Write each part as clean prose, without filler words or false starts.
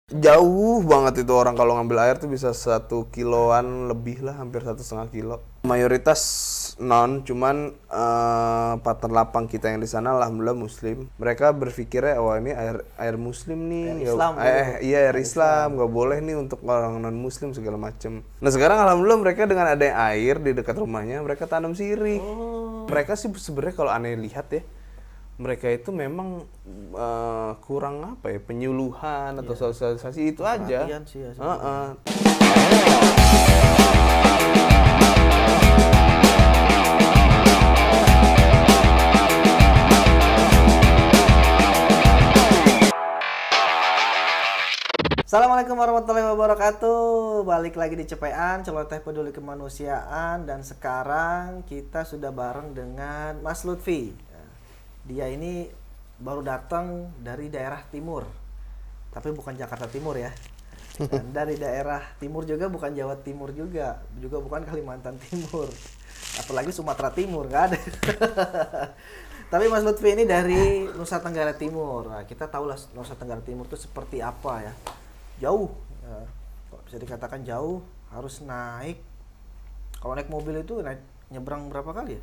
Jauh banget itu orang kalau ngambil air tuh bisa 1 kiloan lebih lah, hampir 1,5 kilo. Mayoritas non, cuman partner lapang kita yang di sana alhamdulillah muslim. Mereka berpikirnya wah ini air muslim nih, Air Islam, iya air Islam, nggak boleh nih untuk orang non muslim segala macem. Nah sekarang alhamdulillah mereka dengan ada air di dekat rumahnya mereka tanam sirih. Mereka sih sebenarnya kalau aneh lihat ya, mereka itu memang kurang apa ya, penyuluhan atau sosialisasi itu aja. Perhatian sih ya, Assalamualaikum warahmatullahi wabarakatuh. Balik lagi di Cepean, Celoteh Peduli Kemanusiaan. Dan sekarang kita sudah bareng dengan Mas Lutfi. Dia ini baru datang dari daerah timur, tapi bukan Jakarta Timur ya. Dan dari daerah timur juga, bukan Jawa Timur juga bukan Kalimantan Timur, apalagi Sumatera Timur, nggak ada. Tapi Mas Lutfi ini dari Nusa Tenggara Timur. Nah, kita tahu lah Nusa Tenggara Timur itu seperti apa ya. Jauh, bisa dikatakan jauh, harus naik. Kalau naik mobil itu nyebrang berapa kali ya?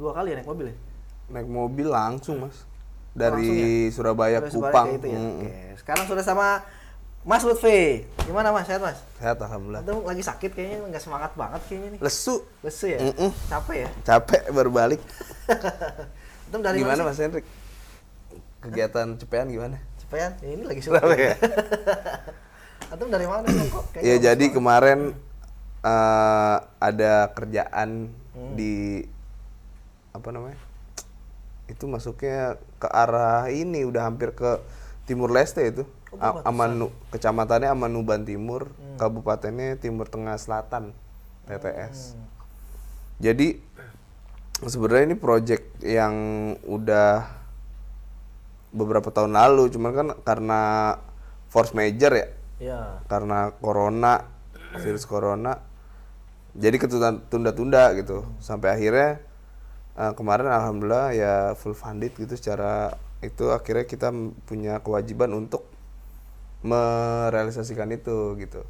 2 kali ya naik mobil ya? Naik mobil langsung mas, dari Langsung ya? Surabaya Dari Kupang. gitu ya? Oke. Sekarang sudah sama Mas Lutfi. Gimana Mas? Sehat Mas? Sehat alhamdulillah. Antum lagi sakit kayaknya, nggak semangat banget kayaknya nih. Lesu. Lesu ya? Capek ya? Capek baru balik. Antum dari Gimana mana mas Hendrik? Kegiatan Cepean gimana? Cepean? Ya, ini lagi syuting. Ya? Antum dari mana kok? Iya jadi kemarin ada kerjaan di apa namanya? Itu masuknya ke arah ini udah hampir ke Timur Leste itu. Kecamatannya Amanuban Timur, kabupatennya Timur Tengah Selatan, TTS. Jadi sebenarnya ini project yang udah beberapa tahun lalu, cuman kan karena force major ya. Ya. Karena virus corona, jadi ketunda-tunda gitu. Sampai akhirnya kemarin alhamdulillah ya full funded gitu, secara itu akhirnya kita punya kewajiban untuk merealisasikan itu gitu.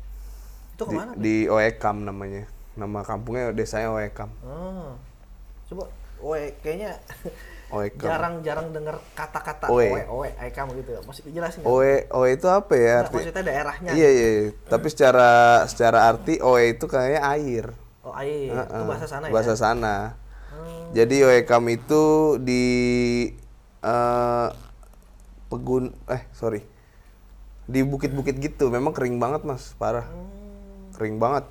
Itu kemana? Di Oekam namanya, nama kampungnya, desanya Oekam. Coba kayaknya Oekam. jarang dengar kata-kata Oe Oekam gitu. Masih dijelasin nggak? Oe itu apa ya? Maksudnya daerahnya. Iya. Tapi secara arti Oe itu kayaknya air. Oh, air. Itu bahasa sana ya? Bahasa sana. Jadi Oekam itu di di bukit-bukit gitu. Memang kering banget mas, parah. Kering banget.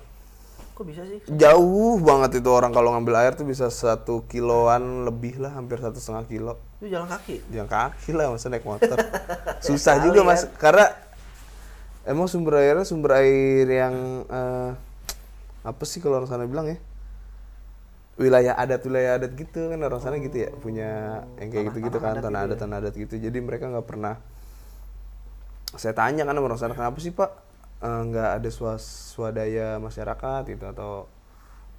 Kok bisa sih? Jauh banget itu orang kalau ngambil air tuh bisa 1 kiloan lebih lah, hampir 1,5 kilo. Itu jalan kaki? Jalan kaki lah, masa naik motor. Susah juga mas, karena emang sumber air yang apa sih kalau orang sana bilang ya, wilayah adat gitu kan, orang sana gitu ya, punya yang kayak gitu kan, tanah adat gitu. Jadi mereka nggak pernah, saya tanya kan sama orang sana, kenapa sih pak nggak ada swadaya masyarakat gitu,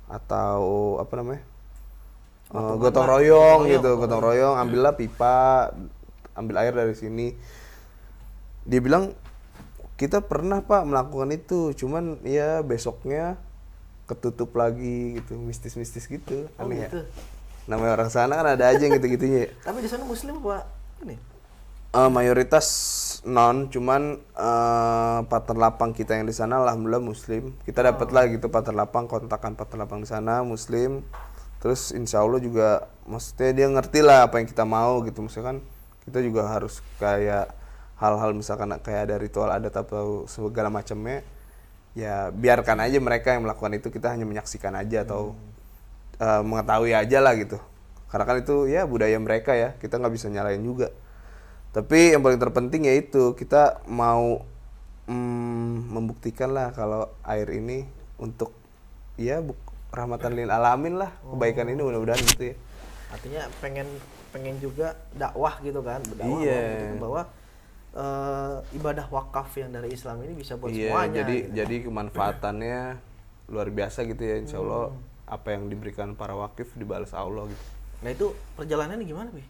atau apa namanya, gotong royong gitu, gotong royong, ambillah pipa, ambil air dari sini. Dia bilang kita pernah pak melakukan itu, cuman ya besoknya ketutup lagi gitu, mistis gitu, aneh gitu. Ya. Namanya orang sana kan ada aja yang gitu-gitunya. Tapi di sana muslim apa ini? Mayoritas non, cuman partner lapang kita yang di sana alhamdulillah muslim. Kita dapat lah gitu partner lapang, kontakan partner lapang di sana muslim. Terus insya Allah juga, maksudnya dia ngerti lah apa yang kita mau gitu. Misalkan kita juga harus kayak hal-hal misalkan kayak ada ritual adat atau segala macamnya, ya biarkan aja mereka yang melakukan itu, kita hanya menyaksikan aja atau mengetahui aja lah gitu. Karena kan itu ya budaya mereka ya, kita nggak bisa nyalain juga. Tapi yang paling terpenting yaitu kita mau membuktikan lah kalau air ini untuk ya rahmatan lil alamin lah, kebaikan ini mudah-mudahan gitu ya. Artinya pengen juga dakwah gitu kan, berdakwah gitu, bahwa ibadah wakaf yang dari Islam ini bisa buat semuanya. Jadi kemanfaatannya luar biasa gitu ya, insya Allah apa yang diberikan para wakif dibalas Allah gitu. Nah itu perjalanannya gimana Bi?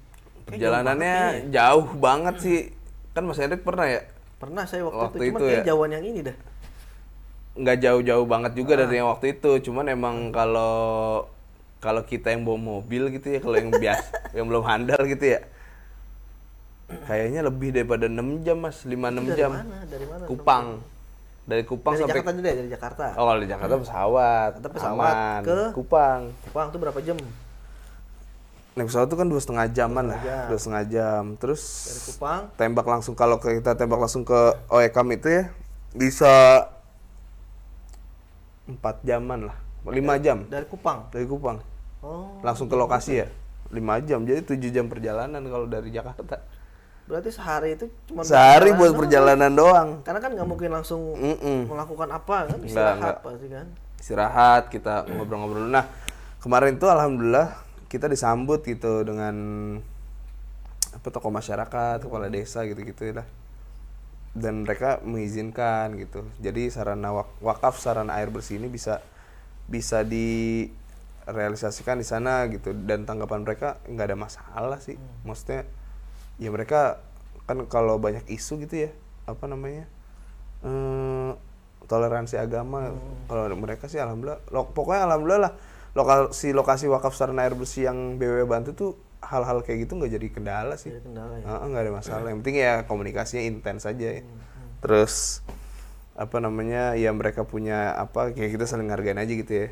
Perjalanannya jauh banget sih. Kan Mas Hendrik pernah ya Pernah saya waktu Waktu itu, cuman itu kayak ya? jauhan yang ini dah. Nggak jauh-jauh banget juga dari yang waktu itu, cuman emang kalau kalau kita yang bawa mobil gitu ya, kalau yang biasa yang belum handal gitu ya, kayaknya lebih daripada 6 jam mas, 5-6 Itu dari jam. mana? Dari mana? Kupang. Dari Kupang Dari sampai Jakarta juga ya, dari Jakarta. Oh, kalau di Jakarta pesawat. Jakarta pesawat aman. ke Kupang. Kupang tuh berapa jam? Naik pesawat tuh kan 2,5 jaman lah, 2,5 jam. Terus Dari Kupang tembak langsung, kalau kita tembak langsung ke OEKAM itu ya bisa 4 jaman lah, 5 jam dari Kupang. dari Kupang. Oh. Langsung ke lokasi ya 5 jam, jadi 7 jam perjalanan kalau dari Jakarta. Berarti sehari itu cuma Sehari buat doang. perjalanan doang. Karena kan nggak mungkin langsung Mm-mm. melakukan apa kan, Nggak. istirahat pasti kan. Istirahat, kita ngobrol-ngobrol. Nah, kemarin tuh alhamdulillah kita disambut gitu dengan apa, tokoh masyarakat, kepala desa gitu-gitu lah. Dan mereka mengizinkan gitu. Jadi sarana wakaf, sarana air bersih ini bisa direalisasikan di sana gitu, dan tanggapan mereka nggak ada masalah sih. Maksudnya ya mereka kan kalau banyak isu gitu ya, apa namanya, toleransi agama, kalau mereka sih alhamdulillah, pokoknya alhamdulillah lah, lokasi wakaf sarana air bersih yang BW bantu tuh hal-hal kayak gitu nggak jadi kendala sih. Jadi kendala ya. Nggak ada masalah, yang penting ya komunikasinya intens aja ya. Terus apa namanya, ya mereka punya apa, kayak kita saling hargain aja gitu ya,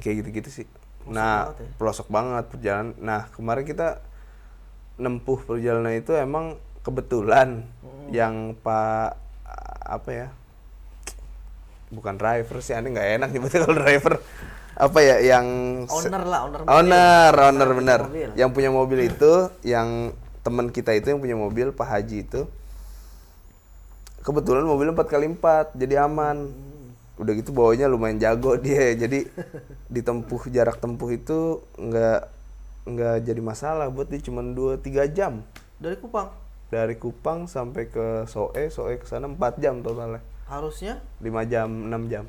kayak gitu-gitu sih. Nah, banget ya. pelosok banget perjalanan. Nah, kemarin kita nempuh perjalanan itu emang kebetulan yang Pak apa ya, bukan driver sih, aneh nggak enak nyebutnya kalau driver, apa ya, yang Owner lah, owner owner mobil. bener, Mobil. yang punya mobil itu, yang teman kita itu yang punya mobil, Pak Haji itu, kebetulan mobilnya 4x4 jadi aman. Udah gitu bawanya lumayan jago dia, jadi ditempuh jarak tempuh itu nggak jadi masalah buat dia, cuma 2-3 jam Dari Kupang. dari Kupang sampai ke Soe ke sana 4 jam totalnya, Harusnya 5 jam 6 jam.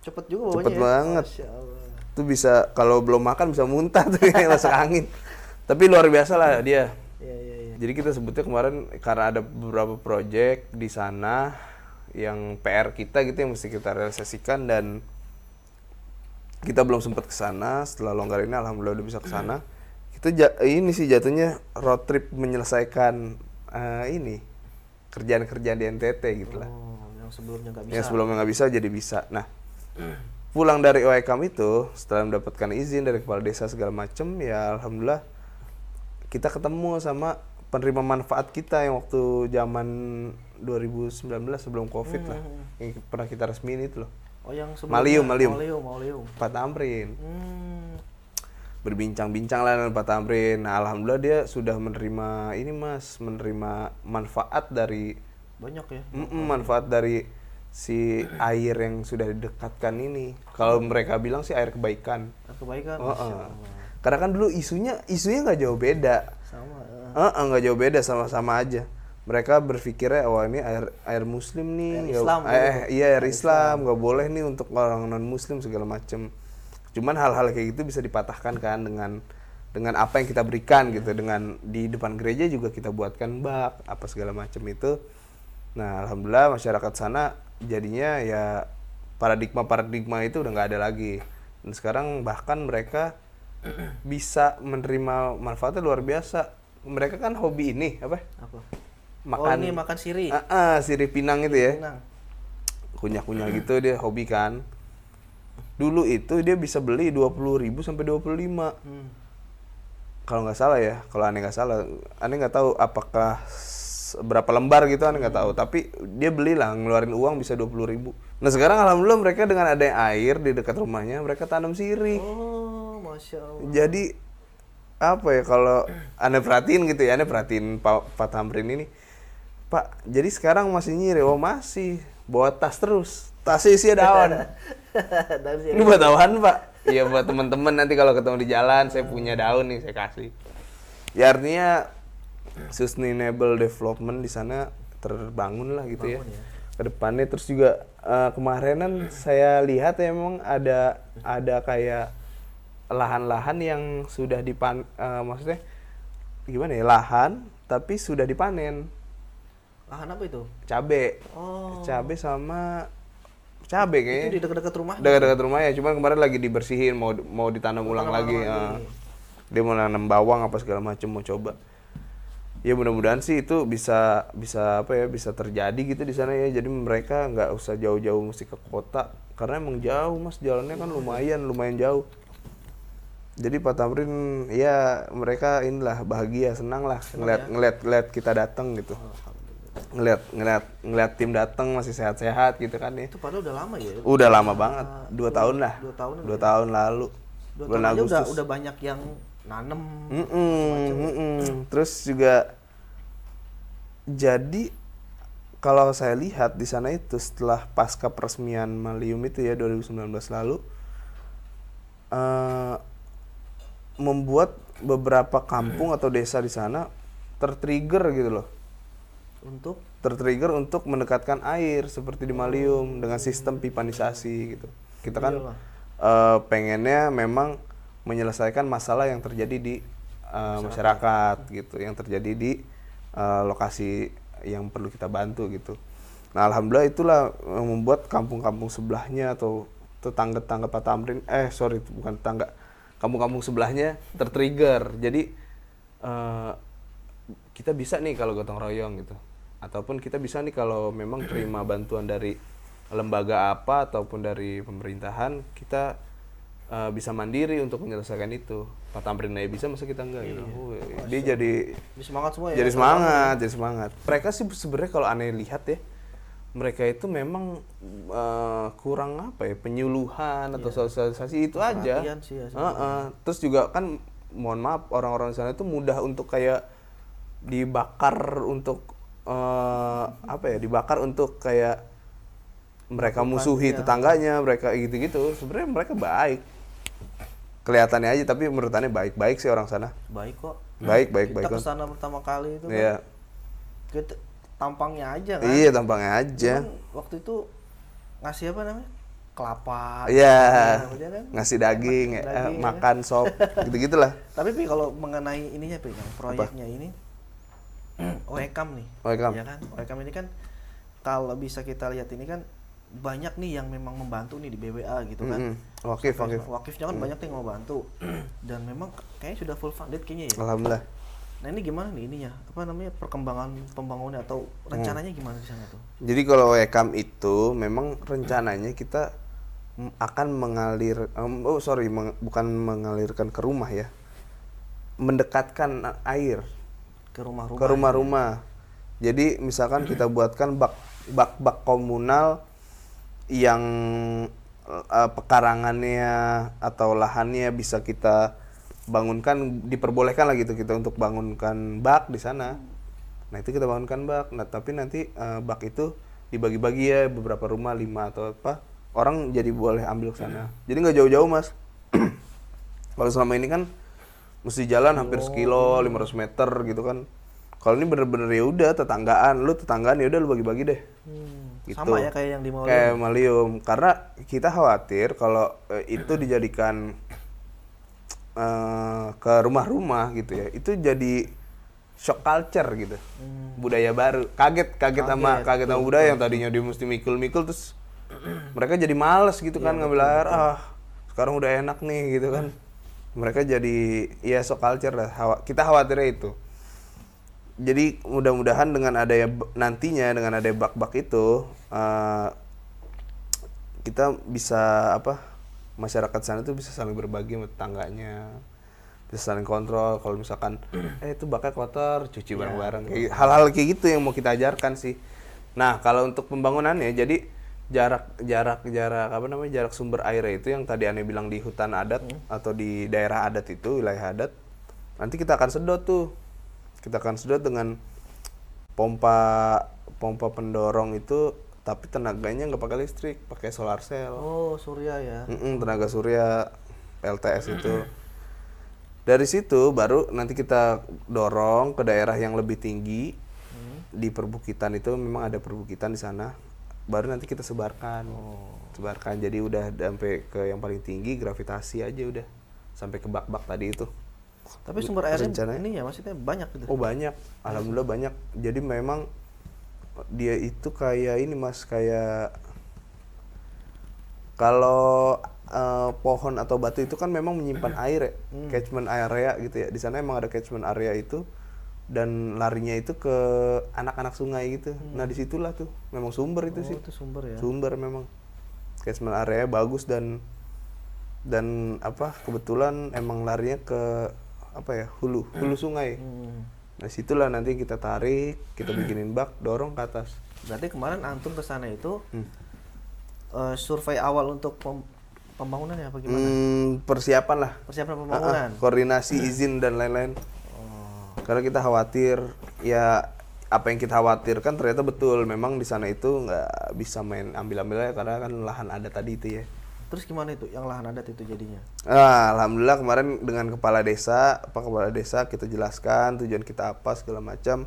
cepet juga bawanya. Cepet ya. banget. Masya Allah. Tuh bisa, kalau belum makan bisa muntah tuh kayak masuk angin. Tapi luar biasa lah dia. Iya, iya, iya. Jadi kita sebutnya kemarin karena ada beberapa project di sana yang PR kita gitu yang mesti kita realisasikan, dan kita belum sempat ke sana. Setelah longgar ini alhamdulillah udah bisa ke sana. Kita ini sih jatuhnya road trip menyelesaikan ini kerjaan-kerjaan di NTT gitu lah. Oh, yang sebelumnya nggak bisa. Yang sebelumnya nggak bisa jadi bisa. Nah, pulang dari OEKAM itu setelah mendapatkan izin dari kepala desa segala macem, ya alhamdulillah kita ketemu sama penerima manfaat kita yang waktu zaman 2019 sebelum COVID lah, yang pernah kita resmiin itu loh. Oh, yang sebelumnya. Malium. Pak Tamrin. Berbincang-bincang lah dengan Pak Tamrin. Nah, alhamdulillah dia sudah menerima ini mas, menerima manfaat dari Banyak ya. manfaat dari si air yang sudah didekatkan ini. Kalau mereka bilang sih air kebaikan. Kebaikan. Heeh. Masya Allah. Karena kan dulu isunya nggak jauh beda. Sama. Nggak jauh beda, sama-sama aja. Mereka berpikirnya, wah ini air muslim nih, Air Islam, iya air Islam, nggak boleh nih untuk orang non muslim segala macem. Cuman hal-hal kayak gitu bisa dipatahkan kan dengan apa yang kita berikan gitu, dengan di depan gereja juga kita buatkan bak apa segala macem itu. Nah alhamdulillah masyarakat sana jadinya ya paradigma itu udah nggak ada lagi, dan sekarang bahkan mereka bisa menerima manfaatnya luar biasa. Mereka kan hobi ini apa? Oh, ini makan sirih. Sirih Pinang itu ya. Pinang. Kunyah-kunyah gitu dia hobi kan. Dulu itu dia bisa beli 20.000 sampai 25. Kalau nggak salah ya, kalau aneh nggak salah, aneh nggak tahu apakah berapa lembar gitu, aneh nggak tahu. Tapi dia belilah, ngeluarin uang bisa 20.000. Nah sekarang alhamdulillah mereka dengan ada air di dekat rumahnya, mereka tanam sirih. Oh, Masya Allah. Jadi apa ya, kalau aneh perhatiin gitu ya, aneh perhatiin Pak Tamrin ini, Pak, jadi sekarang masih nyiri? Oh masih, bawa tas terus, tasnya isi daun. Ini buat daun Pak? Iya buat teman-teman, nanti kalau ketemu di jalan saya punya daun nih saya kasih. Ya artinya sustainable development di sana terbangun lah gitu ya ke depannya. Terus juga kemarinan saya lihat ya, memang ada kayak lahan-lahan yang sudah maksudnya gimana ya, lahan tapi sudah dipanen. Lahan apa itu? Cabe. Oh. Cabe sama cabe kayaknya. Itu di dekat-dekat rumah. Dekat-dekat rumah ya, cuman kemarin lagi dibersihin, mau ditanam ulang lagi. Dia mau nanam bawang apa segala macam, mau coba. Ya mudah-mudahan sih itu bisa apa ya, bisa terjadi gitu di sana ya. Jadi mereka nggak usah jauh-jauh mesti ke kota, karena emang jauh Mas, jalannya kan lumayan jauh. Jadi Pak Tamrin ya mereka inilah bahagia, senang lah ngeliat kita datang gitu. Ngeliat tim datang masih sehat-sehat gitu kan ya. Itu padahal udah lama ya. Udah lama banget, 2 tahun lah. 2 tahun lalu. 2 tahun aja udah banyak yang nanem. Terus juga jadi kalau saya lihat di sana itu setelah pasca peresmian Malium itu ya 2019 lalu, membuat beberapa kampung atau desa di sana tertrigger gitu loh. Tertrigger untuk mendekatkan air seperti di Malium dengan sistem pipanisasi gitu. Kita kan pengennya memang menyelesaikan masalah yang terjadi di masyarakat gitu, yang terjadi di lokasi yang perlu kita bantu gitu. Nah alhamdulillah itulah yang membuat kampung-kampung sebelahnya atau tetangga-tetangga Pak Tamrin, bukan tetangga, kampung-kampung sebelahnya tertrigger. Jadi kita bisa nih kalau gotong royong gitu, ataupun kita bisa nih kalau memang terima bantuan dari lembaga apa ataupun dari pemerintahan, kita bisa mandiri untuk menyelesaikan itu. Pak Tamrin aja bisa, masa kita enggak gitu. Dia jadi semangat semua ya. Jadi semangat. Mereka sih sebenarnya kalau aneh lihat ya, mereka itu memang kurang apa ya, penyuluhan atau sosialisasi itu aja. Sih ya, terus juga kan mohon maaf, orang-orang di sana itu mudah untuk kayak dibakar untuk dibakar untuk kayak mereka musuhi tetangganya, mereka gitu-gitu. Sebenarnya mereka baik. Kelihatannya aja, tapi menurut aneh baik sih orang sana. Baik kok. Baik. Kita kesana pertama kali itu kan. Kita tampangnya aja kan. Iya, tampangnya aja. Cuman waktu itu ngasih apa namanya? Kelapa. Iya. Kan? Ngasih daging, makan sop, gitu-gitulah. Tapi kalau mengenai ininya proyeknya ini OEKAM nih. Ya kan? OEKAM ini kan kalau bisa kita lihat ini kan banyak nih yang memang membantu nih di BWA gitu kan. Wakifnya kan banyak nih yang mau bantu. Dan memang kayaknya sudah full funded kayaknya ya. Alhamdulillah. Nah ini gimana nih ininya? Apa namanya, perkembangan pembangunan atau rencananya gimana di sana tuh? Jadi kalau WKAM itu memang rencananya kita akan bukan mengalirkan ke rumah ya. Mendekatkan air ke rumah-rumah. Ke rumah-rumah. Jadi misalkan kita buatkan bak komunal yang pekarangannya atau lahannya bisa kita bangunkan, diperbolehkan lah gitu kita untuk bangunkan bak di sana. Nah itu kita bangunkan bak. Nah tapi nanti bak itu dibagi-bagi ya, beberapa rumah 5 atau apa orang jadi boleh ambil ke sana. Jadi nggak jauh-jauh Mas. Kalau selama ini kan mesti jalan hampir sekilo, 500 meter gitu kan. Kalau ini bener-bener ya udah tetanggaan ya udah lu bagi-bagi deh. Gitu. Sama ya kayak yang di Malium. Kayak Malium, karena kita khawatir kalau itu dijadikan ke rumah-rumah gitu ya, itu jadi shock culture gitu, budaya baru, kaget sama budaya yang tadinya dia mesti mikul terus mereka jadi males gitu kan ngambil air, sekarang udah enak nih gitu kan, mereka jadi ya shock culture lah, kita khawatirnya itu. Jadi mudah-mudahan dengan adanya bak-bak itu kita bisa masyarakat sana tuh bisa saling berbagi sama tetangganya, bisa saling kontrol. Kalau misalkan itu bakal kotor, cuci bareng-bareng. Hal-hal kayak gitu yang mau kita ajarkan sih. Nah kalau untuk pembangunannya, jadi jarak sumber airnya itu yang tadi Ane bilang di hutan adat atau di daerah adat itu, wilayah adat, nanti kita akan sedot tuh. Kita akan sedot dengan pompa pendorong itu, tapi tenaganya nggak pakai listrik, pakai solar cell. Oh, surya ya. Tenaga surya PLTS itu. Dari situ baru nanti kita dorong ke daerah yang lebih tinggi. Di perbukitan itu memang ada perbukitan di sana. Baru nanti kita sebarkan. Sebarkan, jadi udah sampai ke yang paling tinggi, gravitasi aja udah sampai ke bak-bak tadi itu. Tapi sumber airnya ini ya maksudnya banyak gitu. Oh banyak, alhamdulillah banyak. Jadi memang Dia itu kayak ini Mas, kayak kalau pohon atau batu itu kan memang menyimpan air ya, catchment area gitu ya. Di sana emang ada catchment area itu dan larinya itu ke anak-anak sungai gitu. Nah disitulah tuh memang sumber itu sih. Itu sumber ya. Sumber memang catchment area bagus dan apa kebetulan emang larinya ke apa ya hulu sungai. Nah situlah nanti kita tarik, kita bikinin bak, dorong ke atas. Berarti kemarin antum ke sana itu survei awal untuk pembangunannya apa gimana? Persiapan lah. Persiapan pembangunan. Koordinasi izin dan lain-lain. Karena kita khawatir ya apa yang kita khawatirkan ternyata betul, memang di sana itu nggak bisa main ambil-ambilnya karena kan lahan adat tadi itu ya. Terus gimana itu yang lahan adat itu jadinya? Alhamdulillah kemarin dengan kepala desa kita jelaskan tujuan kita apa segala macam.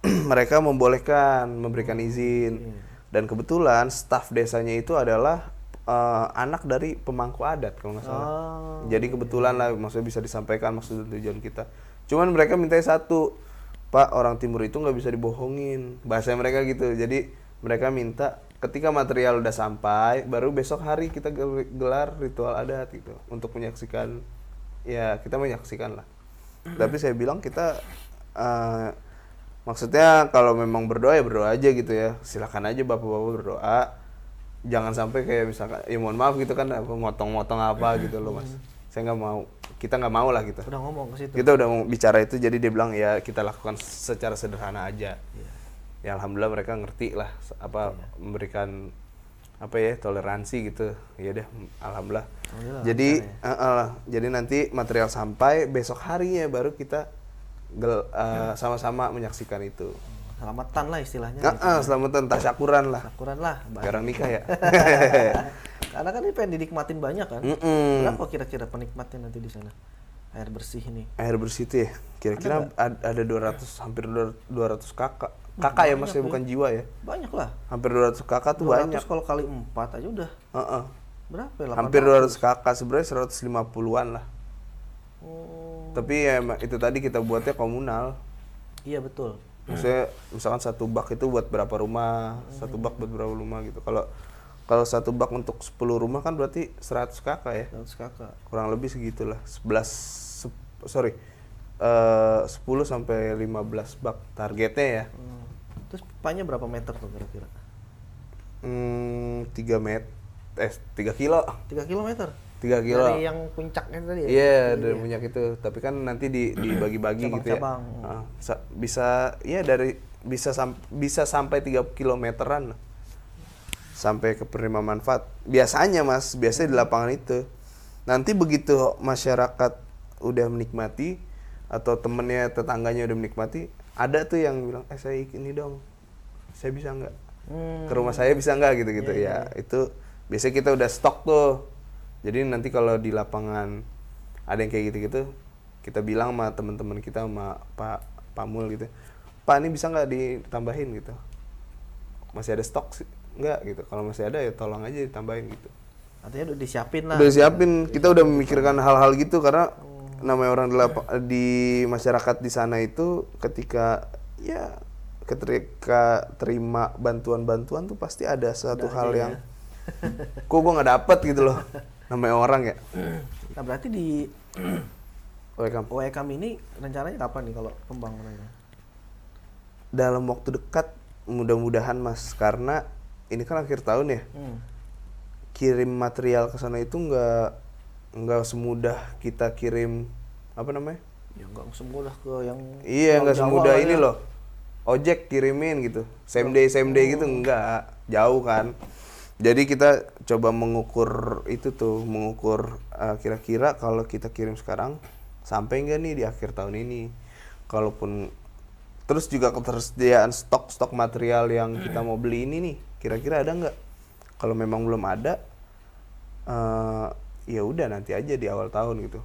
Mereka membolehkan, memberikan izin. Dan kebetulan staf desanya itu adalah anak dari pemangku adat kalau nggak salah. Jadi kebetulan lah, maksudnya bisa disampaikan maksud dan tujuan kita. Cuman mereka minta satu, Pak, orang timur itu nggak bisa dibohongin, bahasa mereka gitu. Jadi mereka minta ketika material udah sampai, baru besok hari kita gelar ritual adat gitu untuk menyaksikan, ya kita menyaksikan lah. Tapi saya bilang kita maksudnya kalau memang berdoa ya berdoa aja gitu ya, silakan aja bapak-bapak berdoa, jangan sampai kayak misalkan ya mohon maaf gitu kan motong-motong apa gitu loh Mas. Saya nggak mau, kita nggak mau lah gitu. Udah ngomong ke situ. Kita udah mau bicara itu, jadi dia bilang ya kita lakukan secara sederhana aja. Ya alhamdulillah mereka ngerti lah apa memberikan apa ya toleransi gitu. Ya deh alhamdulillah. Jadi jadi nanti material sampai besok harinya baru kita sama-sama menyaksikan itu. Selamatan lah istilahnya. Selamatan, tasyakuran lah. Tasyakuran lah. Sekarang nikah ya. Karena kan ini pengen dinikmatin banyak kan. Berapa kira-kira penikmatnya nanti di sana? Air bersih ini. Air bersih itu ya. Kira-kira ada 200 hampir 200 kakak. Kakak ya Mas, ya bukan jiwa ya. Banyak lah. Hampir 200 kakak tuh 200 banyak. Kalau kali 4 aja udah. Berapa ya? 800? Hampir 200 kakak, sebenarnya 150-an lah. Tapi ya itu tadi kita buatnya komunal. Iya betul. Maksudnya misalkan satu bak itu buat berapa rumah, satu bak buat berapa rumah gitu. Kalau satu bak untuk 10 rumah kan berarti 100 kakak ya. 100 kakak. Kurang lebih segitulah. 10 sampai 15 bak targetnya ya. Terus pipanya berapa meter tuh kira-kira? 3 meter. 3 kilo. 3 kilometer. 3 kilo. Dari yang puncaknya tadi ya? Iya, dari puncak itu. Tapi kan nanti dibagi-bagi gitu ya. Bisa ya bisa sampai 3 kilometeran. Sampai ke penerima manfaat. Biasanya Mas, biasanya di lapangan itu. Nanti begitu masyarakat udah menikmati atau temennya, tetangganya udah menikmati, ada tuh yang bilang, saya ini dong. Saya bisa nggak? Ke rumah saya bisa nggak gitu-gitu ya. Itu biasanya kita udah stok tuh. Jadi nanti kalau di lapangan ada yang kayak gitu-gitu, kita bilang sama teman-teman kita, sama Pak Mul gitu, Pak ini bisa nggak ditambahin gitu? Masih ada stok sih? Nggak gitu. Kalau masih ada ya tolong aja ditambahin gitu. Artinya udah disiapin lah. Udah siapin, kita udah memikirkan hal-hal gitu karena namanya orang di masyarakat di sana itu ketika terima bantuan-bantuan tuh pasti ada satu hal yang kok gue nggak dapet gitu loh. Namanya orang ya. Nah berarti di OEKAM ini rencananya kapan nih kalau pembangunannya? Dalam waktu dekat mudah-mudahan Mas, karena ini kan akhir tahun ya. Kirim material ke sana itu nggak semudah kita kirim apa namanya? Ya nggak semudah ke yang nggak semudah ini loh. Ojek kirimin gitu. Same day gitu nggak, jauh kan. Jadi kita coba mengukur itu tuh, kira-kira kalau kita kirim sekarang sampai nggak nih di akhir tahun ini. Kalaupun terus juga ketersediaan stok material yang kita mau beli ini nih, kira-kira ada nggak? Kalau memang belum ada, ya udah nanti aja di awal tahun gitu.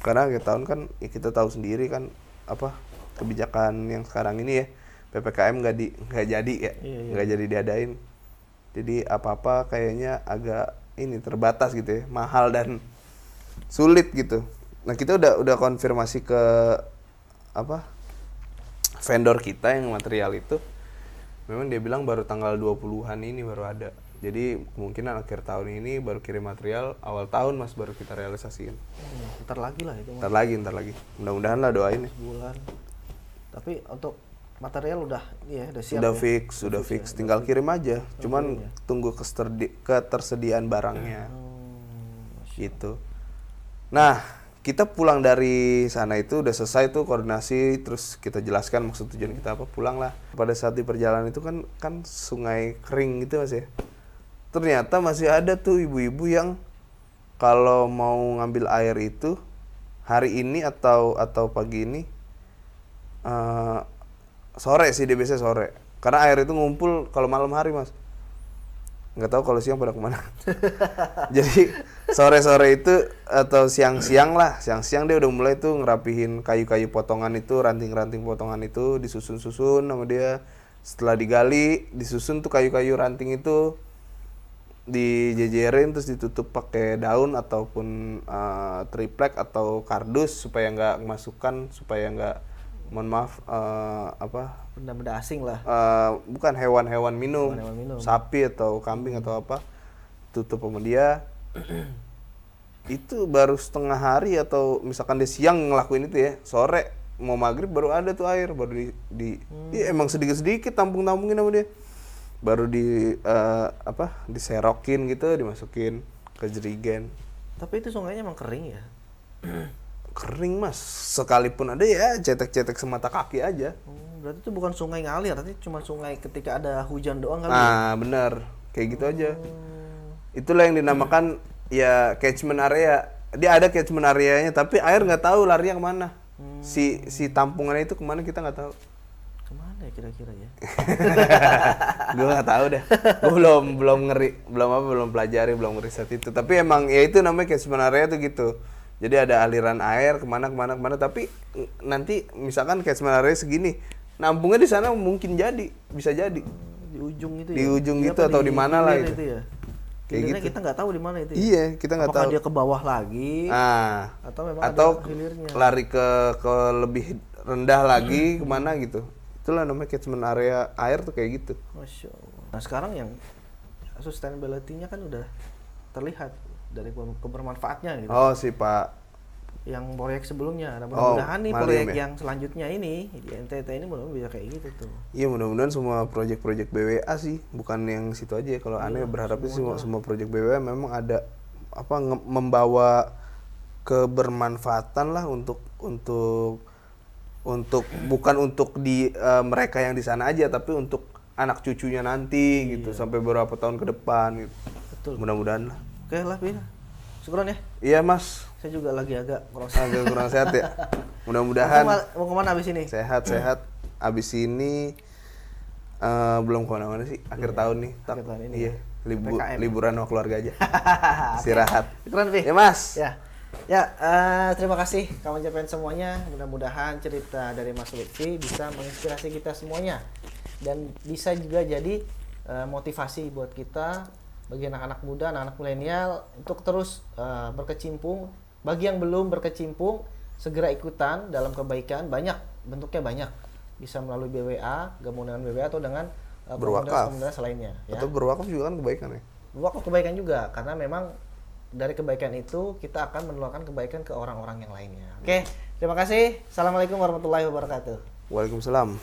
Karena akhir tahun kan ya kita tahu sendiri kan apa kebijakan yang sekarang ini ya, PPKM nggak jadi ya, nggak jadi diadain. Jadi apa-apa kayaknya agak ini terbatas gitu ya, mahal dan sulit gitu. Nah kita udah konfirmasi ke vendor kita yang material itu, Memang dia bilang baru tanggal 20-an ini baru ada. Jadi kemungkinan akhir tahun ini baru kirim material, awal tahun Mas baru kita realisasiin. Ntar lagi lah itu. Ntar lagi. Mudah-mudahan lah doain ya. Sebulan. Tapi untuk material udah siap. Udah ya? fix. Tinggal kirim aja. Cuman tunggu ketersediaan barangnya. Gitu. Nah, kita pulang dari sana itu udah selesai tuh koordinasi, terus kita jelaskan maksud tujuan kita apa, pulang lah. Pada saat di perjalanan itu kan sungai kering gitu Mas ya. Ternyata masih ada tuh ibu-ibu yang kalau mau ngambil air itu hari ini atau pagi ini sore sih, dia biasanya sore. Karena air itu ngumpul kalau malam hari Mas. Nggak tahu kalau siang pada kemana. Jadi sore-sore itu atau siang-siang dia udah mulai tuh ngerapihin kayu-kayu potongan itu, ranting-ranting potongan itu disusun-susun sama dia. Setelah digali, disusun tuh kayu-kayu ranting itu, dijejerin terus ditutup pakai daun ataupun triplek atau kardus supaya nggak kemasukan, supaya nggak, mohon maaf, benda-benda asing lah. Bukan hewan-hewan minum, sapi atau kambing atau apa, tutup sama dia. Itu baru setengah hari atau misalkan dia siang ngelakuin itu ya, sore mau maghrib baru ada tuh air, baru ya emang sedikit-sedikit tampung-tampungin sama dia, baru diserokin gitu, dimasukin ke jerigen. Tapi itu sungainya emang kering ya? Kering Mas, sekalipun ada ya cetek-cetek semata kaki aja. Berarti itu bukan sungai ngalir, berarti cuma sungai ketika ada hujan doang kali. Nah bener, kayak gitu aja. Itulah yang dinamakan ya catchment area. Dia ada catchment areanya, tapi air nggak tahu larinya kemana. Si tampungannya itu kemana kita nggak tahu. Kemana ya kira-kira ya? Gue nggak tahu deh. Gue belum pelajari, belum ngeriset itu. Tapi emang ya itu namanya catchment area tuh gitu. Jadi ada aliran air kemana. Tapi nanti misalkan catchment area segini, nampungnya di sana mungkin bisa jadi. Di ujung itu ya? Di ujung gitu atau di mana lah itu. Ya? Kayak gitu. Kita nggak tahu di mana itu ya? Iya, kita nggak tahu. Apakah dia ke bawah lagi? Atau memang ada hilirnya? Lari ke lebih rendah lagi kemana gitu. Itulah namanya catchment area air tuh kayak gitu. Masya Allah. Nah sekarang yang sustainability-nya kan udah terlihat dari kebermanfaatnya gitu. Oh si Pak. Yang proyek sebelumnya. Nah, mudah-mudahan nih proyek ya? yang selanjutnya ini di NTT ini mudah-mudahan bisa kayak gitu tuh. Iya mudah-mudahan semua proyek-proyek BWA sih, bukan yang situ aja. Kalau aneh berharapnya semua proyek BWA memang ada membawa kebermanfaatan lah untuk bukan untuk di mereka yang di sana aja, tapi untuk anak cucunya nanti gitu, sampai beberapa tahun ke depan gitu. Betul. Mudah-mudahan lah. Oke lah, Bin. Syukuran ya. Iya Mas. Saya juga lagi agak kurang sehat ya. Mudah-mudahan. Mau kemana abis ini? Sehat. Abis ini belum kemana-mana sih. Akhir tahun nih. Akhir tahun ini. Iya. Liburan sama keluarga aja. Istirahat. Syukuran, Bin. Ya Mas. Ya, terima kasih kawan JPN semuanya. Mudah-mudahan cerita dari Mas Lutfi bisa menginspirasi kita semuanya dan bisa juga jadi motivasi buat kita, bagi anak-anak muda, anak-anak milenial untuk terus berkecimpung. Bagi yang belum berkecimpung, segera ikutan dalam kebaikan. Bentuknya banyak. Bisa melalui BWA, gabung dengan BWA atau dengan komunitas lainnya. Ya. Atau berwakaf juga kan kebaikan ya? Berwakaf kebaikan juga, karena memang dari kebaikan itu kita akan menularkan kebaikan ke orang-orang yang lainnya. Oke, terima kasih. Assalamualaikum warahmatullahi wabarakatuh. Waalaikumsalam.